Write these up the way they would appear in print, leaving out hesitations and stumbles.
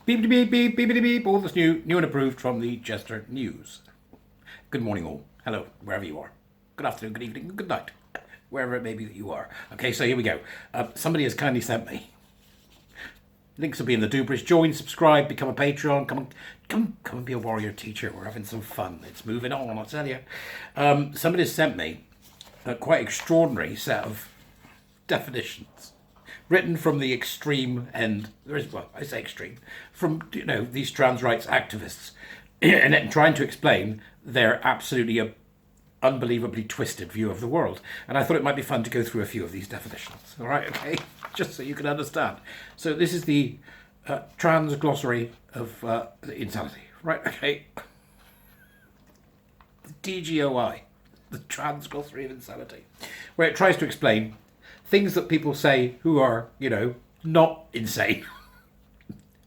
Beep beep beep beep beep beep. All that's new and approved from the Jester News. Good morning, all. Hello, wherever you are. Good afternoon, good evening, good night, wherever it may be that you are. Okay, so here we go. Somebody has kindly sent me. Links will be in the doobridge. Join, subscribe, become a Patreon. Come and be a warrior teacher. We're having some fun. It's moving on, I'll tell you. Somebody has sent me a quite extraordinary set of definitions written from the extreme end. There is, well, I say extreme, from these trans rights activists, and then trying to explain their absolutely unbelievably twisted view of the world. And I thought it might be fun to go through a few of these definitions. All right, okay, just so you can understand. So this is the trans glossary of insanity. Right, okay. The TGOI, the trans glossary of insanity, where it tries to explain things that people say who are, not insane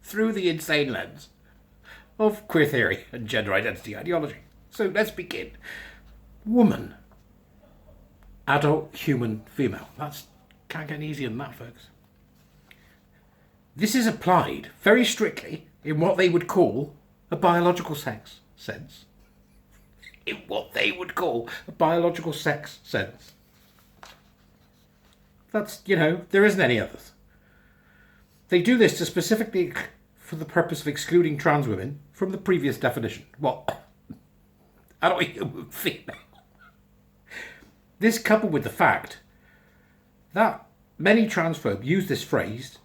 through the insane lens of queer theory and gender identity ideology. So let's begin. Woman. Adult human female. That's can't get any easier than that, folks. This is applied very strictly in what they would call a biological sex sense. In what they would call a biological sex sense. That's, there isn't any others. They do this to specifically for the purpose of excluding trans women from the previous definition. What? Adult human female. This coupled with the fact that many transphobes use this phrase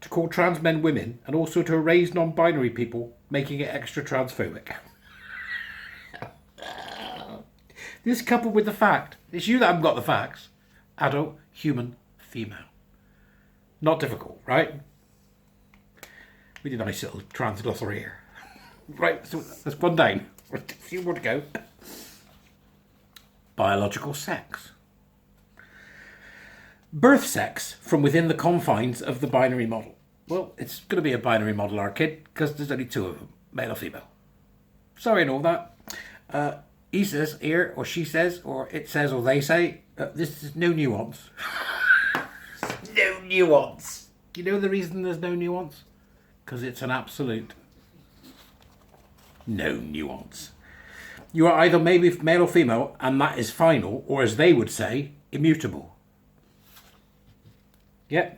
to call trans men women and also to erase non-binary people, making it extra transphobic. This coupled with the fact, it's you that haven't got the facts, adult human female. Not difficult, right? We did a nice little trans glossary here. Right, so that's one down. A few more to go. Biological sex. Birth sex from within the confines of the binary model. Well, it's going to be a binary model, our kid, because there's only two of them, male or female. Sorry and all that. He says here, or she says, or it says, or they say, this is no nuance. No nuance. You know the reason there's no nuance? Because it's an absolute no nuance. You are either maybe male or female, and that is final, or as they would say, immutable. Yeah.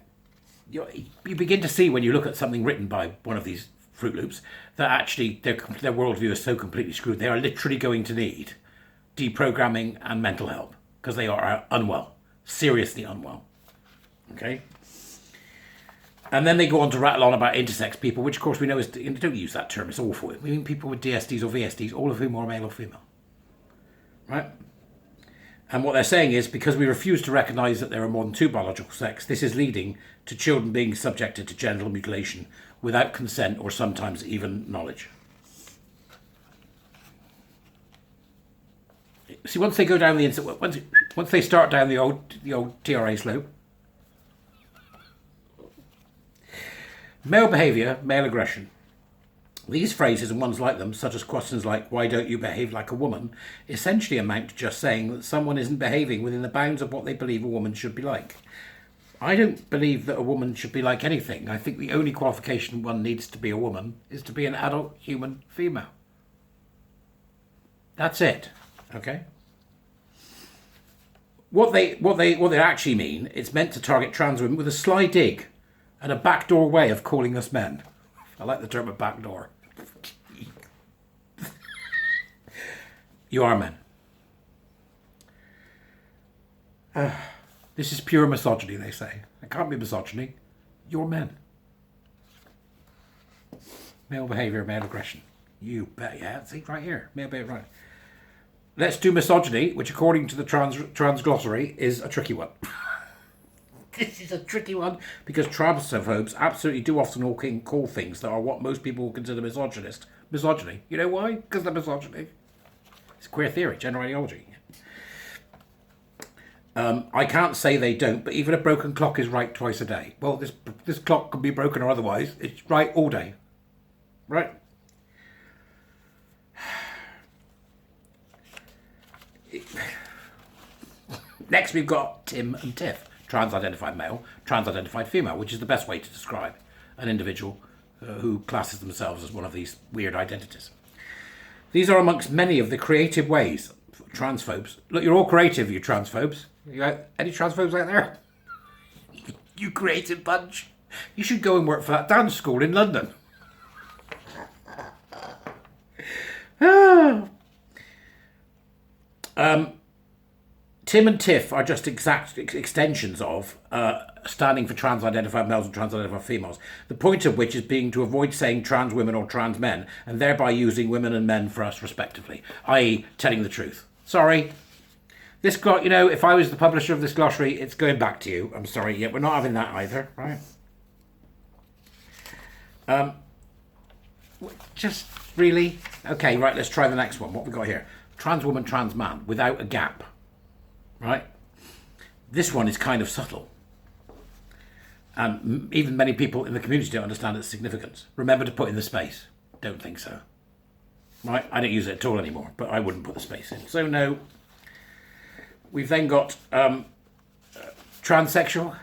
You begin to see when you look at something written by one of these Fruit Loops that actually their worldview is so completely screwed. They are literally going to need deprogramming and mental help because they are unwell, seriously unwell. Okay? And then they go on to rattle on about intersex people, which of course we know is, don't use that term, it's awful. We mean people with DSDs or VSDs, all of whom are male or female. Right? And what they're saying is, because we refuse to recognise that there are more than two biological sex, this is leading to children being subjected to genital mutilation without consent or sometimes even knowledge. See, once they go down the once they start down the old TRA slope, male behaviour, male aggression. These phrases and ones like them, such as questions like, why don't you behave like a woman, essentially amount to just saying that someone isn't behaving within the bounds of what they believe a woman should be like. I don't believe that a woman should be like anything. I think the only qualification one needs to be a woman is to be an adult human female. That's it. Okay? What they actually mean, it's meant to target trans women with a sly dig and a backdoor way of calling us men. I like the term of backdoor. You are men. This is pure misogyny, they say. It can't be misogyny. You're men. Male behaviour, male aggression. You bet, yeah. See, right here. Male behaviour, right. Let's do misogyny, which according to the trans glossary is a tricky one. This is a tricky one because transphobes absolutely do often call things that are what most people would consider misogynist. Misogyny. You know why? Because they're misogyny. It's queer theory, gender ideology. I can't say they don't, but even a broken clock is right twice a day. Well, this clock can be broken or otherwise. It's right all day. Right? Next, we've got Tim and Tiff. Trans-identified male, trans-identified female, which is the best way to describe an individual who classes themselves as one of these weird identities. These are amongst many of the creative ways transphobes. Look, you're all creative, you transphobes. You got any transphobes out there? You creative bunch. You should go and work for that dance school in London. Tim and Tiff are just exact extensions of standing for trans-identified males and trans-identified females. The point of which is being to avoid saying trans women or trans men, and thereby using women and men for us respectively, i.e. telling the truth. Sorry. This, if I was the publisher of this glossary, it's going back to you. I'm sorry. Yeah, we're not having that either, right? Just really? Okay, right, let's try the next one. What have we got here? Trans woman, trans man, without a gap. Right? This one is kind of subtle. And even many people in the community don't understand its significance. Remember to put in the space. Don't think so. Right? I don't use it at all anymore, but I wouldn't put the space in. So no. We've then got transsexual.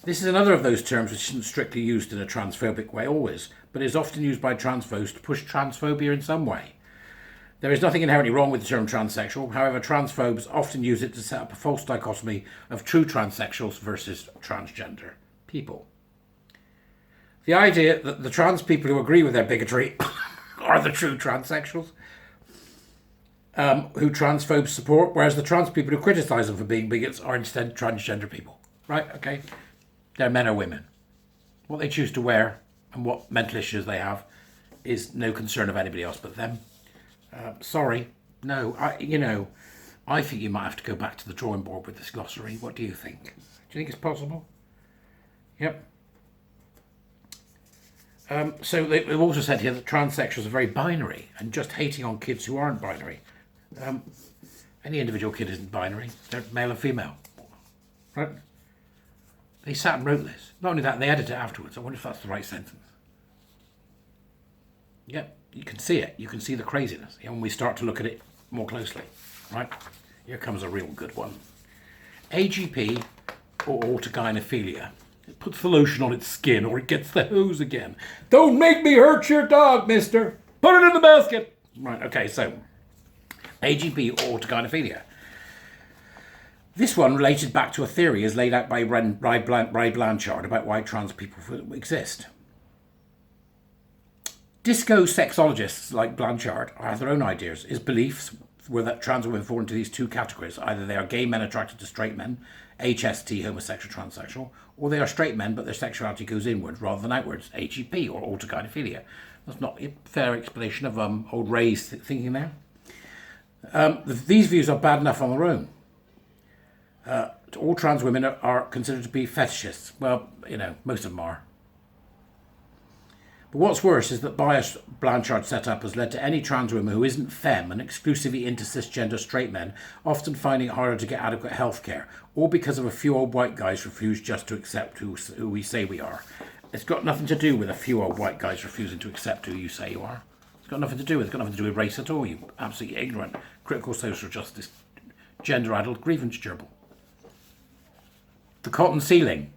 This is another of those terms which isn't strictly used in a transphobic way always, but is often used by transphobes to push transphobia in some way. There is nothing inherently wrong with the term transsexual. However, transphobes often use it to set up a false dichotomy of true transsexuals versus transgender people. The idea that the trans people who agree with their bigotry are the true transsexuals, who transphobes support, whereas the trans people who criticise them for being bigots are instead transgender people. Right, okay? They're men or women. What they choose to wear and what mental issues they have is no concern of anybody else but them. Sorry, no, I think you might have to go back to the drawing board with this glossary. What do you think? Do you think it's possible? Yep. So they've also said here that transsexuals are very binary and just hating on kids who aren't binary. Any individual kid isn't binary. They're male and female. Right? They sat and wrote this. Not only that, they edited it afterwards. I wonder if that's the right sentence. Yep. You can see it. You can see the craziness when we start to look at it more closely. Right? Here comes a real good one. AGP or autogynephilia. It puts the lotion on its skin or it gets the hose again. Don't make me hurt your dog, mister. Put it in the basket. Right, okay, so AGP or autogynephilia. This one related back to a theory as laid out by Ray Blanchard about why trans people exist. Disco sexologists like Blanchard have their own ideas. His beliefs were that trans women fall into these two categories. Either they are gay men attracted to straight men, HST, homosexual, transsexual, or they are straight men but their sexuality goes inward rather than outwards, AGP or autogynephilia. That's not a fair explanation of old Ray's thinking there. These views are bad enough on their own. All trans women are considered to be fetishists. Well, most of them are. But what's worse is that bias Blanchard set up has led to any trans woman who isn't femme and exclusively into cisgender straight men often finding it harder to get adequate health care, all because of a few old white guys refuse just to accept who we say we are. It's got nothing to do with a few old white guys refusing to accept who you say you are. It's got nothing to do with race at all, you absolutely ignorant, critical social justice, gender-addled grievance gerbil. The cotton ceiling.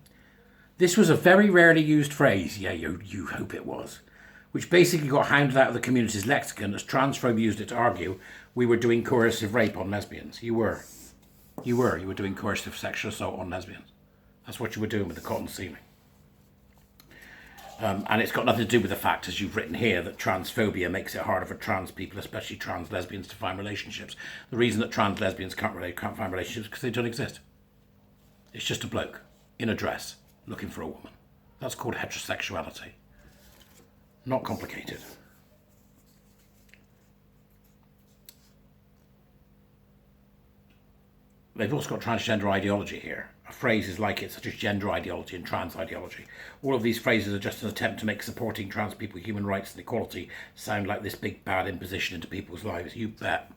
This was a very rarely used phrase, yeah, you hope it was, which basically got hounded out of the community's lexicon as transphobe used it to argue we were doing coercive rape on lesbians. You were doing coercive sexual assault on lesbians. That's what you were doing with the cotton ceiling. And it's got nothing to do with the fact, as you've written here, that transphobia makes it harder for trans people, especially trans lesbians, to find relationships. The reason that trans lesbians can't find relationships is because they don't exist. It's just a bloke in a dress looking for a woman. That's called heterosexuality. Not complicated. They've also got transgender ideology here. A phrase is like it, such as gender ideology and trans ideology. All of these phrases are just an attempt to make supporting trans people, human rights and equality sound like this big bad imposition into people's lives. You bet.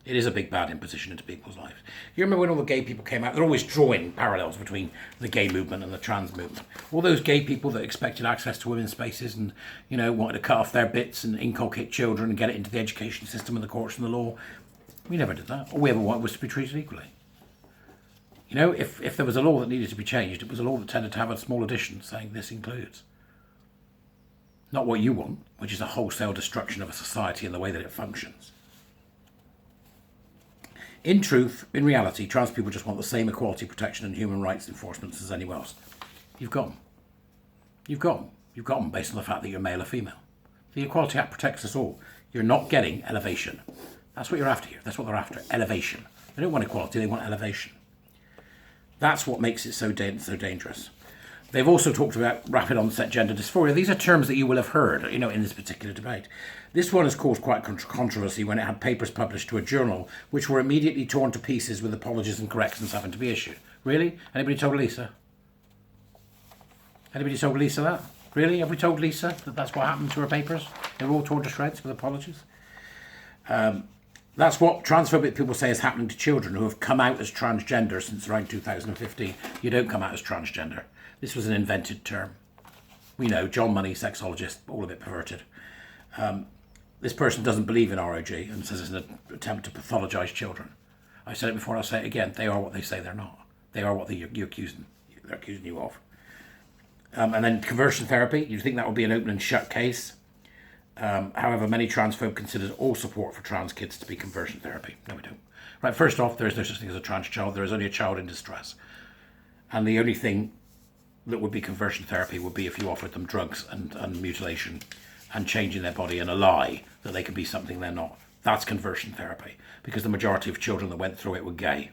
It is a big bad imposition into people's lives. You remember when all the gay people came out? They're always drawing parallels between the gay movement and the trans movement. All those gay people that expected access to women's spaces and, wanted to cut off their bits and inculcate children and get it into the education system and the courts and the law. We never did that. All we ever wanted was to be treated equally. If there was a law that needed to be changed, it was a law that tended to have a small addition saying this includes. not what you want, which is a wholesale destruction of a society and the way that it functions. In truth, in reality, trans people just want the same equality, protection and human rights enforcement as anyone else. You've got them. You've got them. You've got them based on the fact that you're male or female. The Equality Act protects us all. You're not getting elevation. That's what you're after here. That's what they're after, elevation. They don't want equality, they want elevation. That's what makes it so dangerous. They've also talked about rapid onset gender dysphoria. These are terms that you will have heard, in this particular debate. This one has caused quite controversy when it had papers published to a journal which were immediately torn to pieces with apologies and corrections having to be issued. Really? Anybody told Lisa? Anybody told Lisa that? Really? Have we told Lisa that that's what happened to her papers? They were all torn to shreds with apologies? That's what transphobic people say is happening to children who have come out as transgender since around 2015. You don't come out as transgender. This was an invented term. We know, John Money, sexologist, all a bit perverted. This person doesn't believe in ROG and says it's an attempt to pathologise children. I said it before, I'll say it again. They are what they say they're not. They are what they're accusing you of. And then conversion therapy, you'd think that would be an open and shut case. However, many transphobe consider all support for trans kids to be conversion therapy. No, we don't. Right, first off, there is no such thing as a trans child. There is only a child in distress. And the only thing that would be conversion therapy would be if you offered them drugs and mutilation and changing their body and a lie that they could be something they're not. That's conversion therapy, because the majority of children that went through it were gay.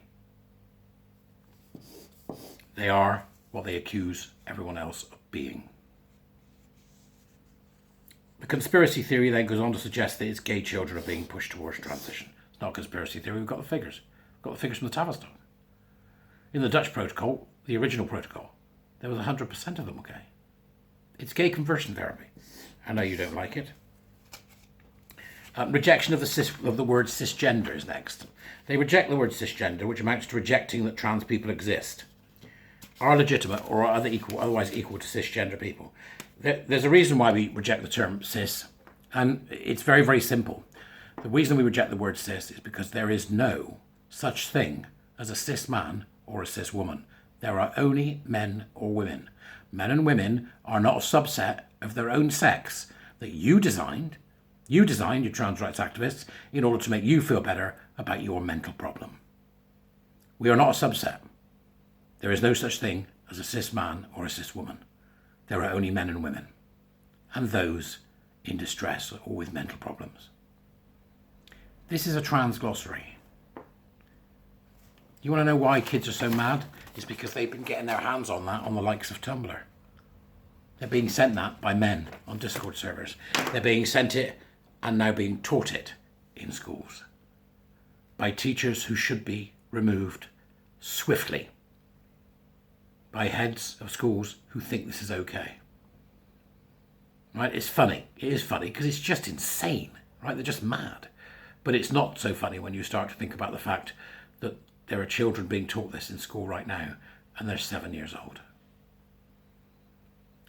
They are what they accuse everyone else of being. The conspiracy theory then goes on to suggest that it's gay children are being pushed towards transition. It's not a conspiracy theory, we've got the figures. We've got the figures from the Tavistock. In the Dutch protocol, the original protocol, there was 100% of them were gay. It's gay conversion therapy. I know you don't like it. Rejection of the word cisgender is next. They reject the word cisgender, which amounts to rejecting that trans people exist, are legitimate or are otherwise equal to cisgender people. There's a reason why we reject the term cis, and it's very, very simple. The reason we reject the word cis is because there is no such thing as a cis man or a cis woman. There are only men or women. Men and women are not a subset of their own sex that you designed, you trans rights activists, in order to make you feel better about your mental problem. We are not a subset. There is no such thing as a cis man or a cis woman. There are only men and women, and those in distress or with mental problems. This is a trans glossary. You want to know why kids are so mad? It's because they've been getting their hands on that on the likes of Tumblr. They're being sent that by men on Discord servers. They're being sent it and now being taught it in schools by teachers who should be removed swiftly, by heads of schools who think this is okay. Right? It's funny. It is funny because it's just insane. Right? They're just mad. But it's not so funny when you start to think about the fact that there are children being taught this in school right now and they're 7 years old.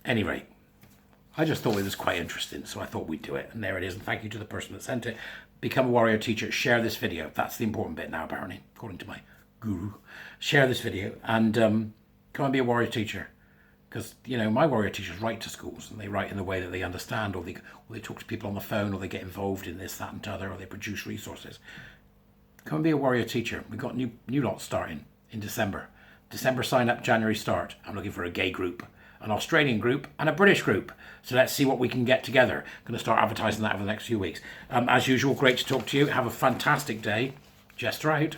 Any rate, I just thought it was quite interesting, so I thought we'd do it. And there it is. And thank you to the person that sent it. Become a warrior teacher. Share this video. That's the important bit now, apparently, according to my guru. Share this video and come and be a warrior teacher. Because, my warrior teachers write to schools and they write in the way that they understand, or they talk to people on the phone, or they get involved in this, that and t'other, or they produce resources. Come and be a warrior teacher. We've got new lots starting in December. December sign up, January start. I'm looking for a gay group, an Australian group and a British group. So let's see what we can get together. I'm going to start advertising that over the next few weeks. As usual, great to talk to you. Have a fantastic day. Jester out.